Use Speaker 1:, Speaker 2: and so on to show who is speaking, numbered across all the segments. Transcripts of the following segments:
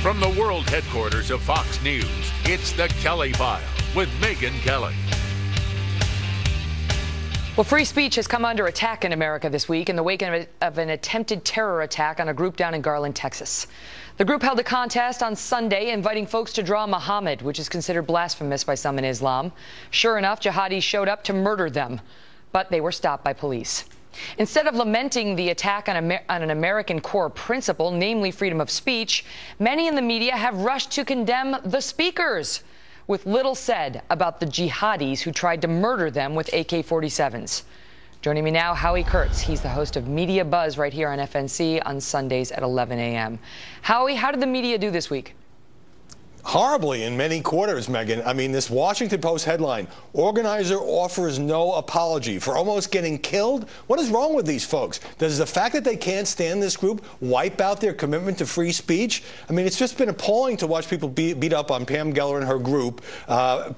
Speaker 1: From the world headquarters of Fox News, it's The Kelly File with Megyn Kelly.
Speaker 2: Well, free speech has come under attack in America this week in the wake of an attempted terror attack on a group down in Garland, Texas. The group held a contest on Sunday inviting folks to draw Muhammad, which is considered blasphemous by some in Islam. Sure enough, jihadis showed up to murder them, but they were stopped by police. Instead of lamenting the attack on an American core principle, namely freedom of speech, many in the media have rushed to condemn the speakers, with little said about the jihadis who tried to murder them with AK-47s. Joining me now, Howie Kurtz. He's the host of Media Buzz right here on FNC on Sundays at 11 a.m. Howie, how did the media do this week?
Speaker 3: Horribly in many quarters, Megyn. I mean, this Washington Post headline, organizer offers no apology for almost getting killed. What is wrong with these folks? Does the fact that they can't stand this group wipe out their commitment to free speech? I mean, it's just been appalling to watch people beat up on Pam Geller and her group,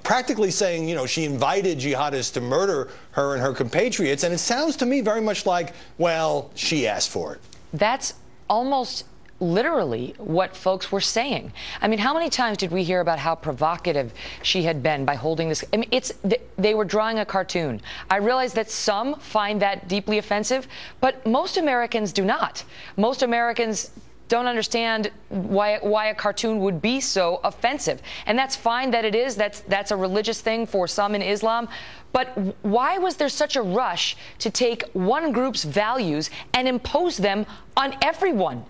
Speaker 3: practically saying, you know, she invited jihadists to murder her and her compatriots. And it sounds to me very much like, well, she asked for it. That's
Speaker 2: almost literally what folks were saying. I mean, how many times did we hear about how provocative she had been by holding this? I mean, they were drawing a cartoon. I realize that some find that deeply offensive, but most Americans do not. Most Americans don't understand why a cartoon would be so offensive. And that's fine that it is. That's a religious thing for some in Islam. But why was there such a rush to take one group's values and impose them on everyone?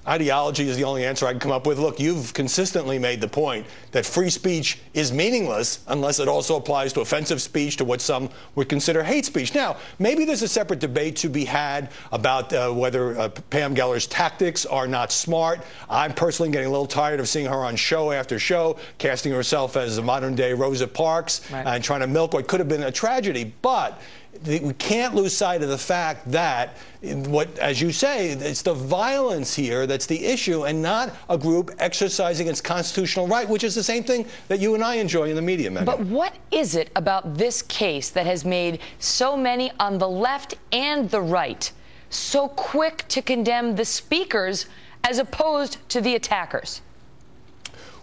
Speaker 3: Ideology is the only answer I can come up with. Look, you've consistently made the point that free speech is meaningless unless it also applies to offensive speech, to what some would consider hate speech. Now, maybe there's a separate debate to be had about whether Pam Geller's tactics are not smart. I'm personally getting a little tired of seeing her on show after show, casting herself as a modern-day Rosa Parks, right, and trying to milk what could have been a tragedy. But we can't lose sight of the fact that, as you say, it's the violence here that's the issue, and not a group exercising its constitutional right, which is the same thing that you and I enjoy in the media, Megyn.
Speaker 2: But what is it about this case that has made so many on the left and the right so quick to condemn the speakers as opposed to the attackers?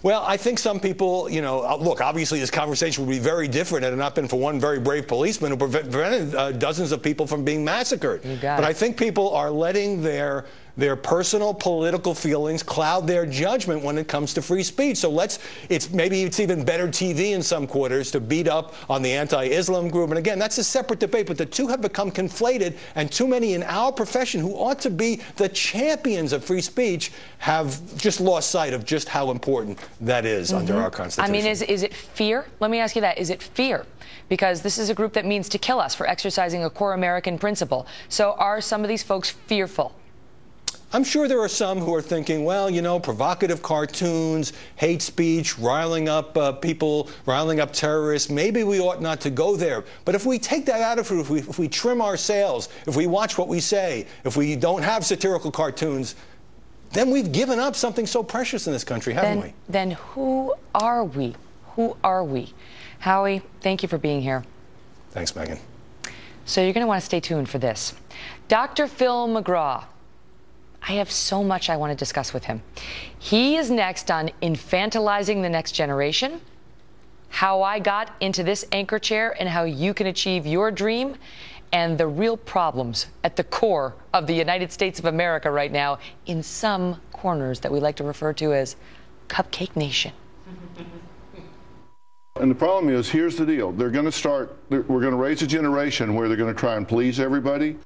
Speaker 3: Well, I think some people, you know, look, obviously this conversation would be very different had it not been for one very brave policeman who prevented dozens of people from being massacred. But I think people are letting their personal political feelings cloud their judgment when it comes to free speech. So maybe it's even better TV in some quarters to beat up on the anti-Islam group. And again, that's a separate debate, but the two have become conflated, and too many in our profession who ought to be the champions of free speech have just lost sight of just how important that is under our Constitution.
Speaker 2: I mean, is it fear? Let me ask you that. Is it fear? Because this is a group that means to kill us for exercising a core American principle. So are some of these folks fearful?
Speaker 3: I'm sure there are some who are thinking, well, you know, provocative cartoons, hate speech, riling up people, riling up terrorists, maybe we ought not to go there. But if we take that out of it, if we trim our sails, if we watch what we say, if we don't have satirical cartoons, then we've given up something so precious in this country, haven't we?
Speaker 2: Then who are we? Who are we? Howie, thank you for being here.
Speaker 3: Thanks, Megyn.
Speaker 2: So you're going to want to stay tuned for this. Dr. Phil McGraw. I have so much I want to discuss with him. He is next on infantilizing the next generation, how I got into this anchor chair and how you can achieve your dream, and the real problems at the core of the United States of America right now in some corners that we like to refer to as Cupcake Nation.
Speaker 4: And the problem is, here's the deal. We're going to raise a generation where they're going to try and please everybody.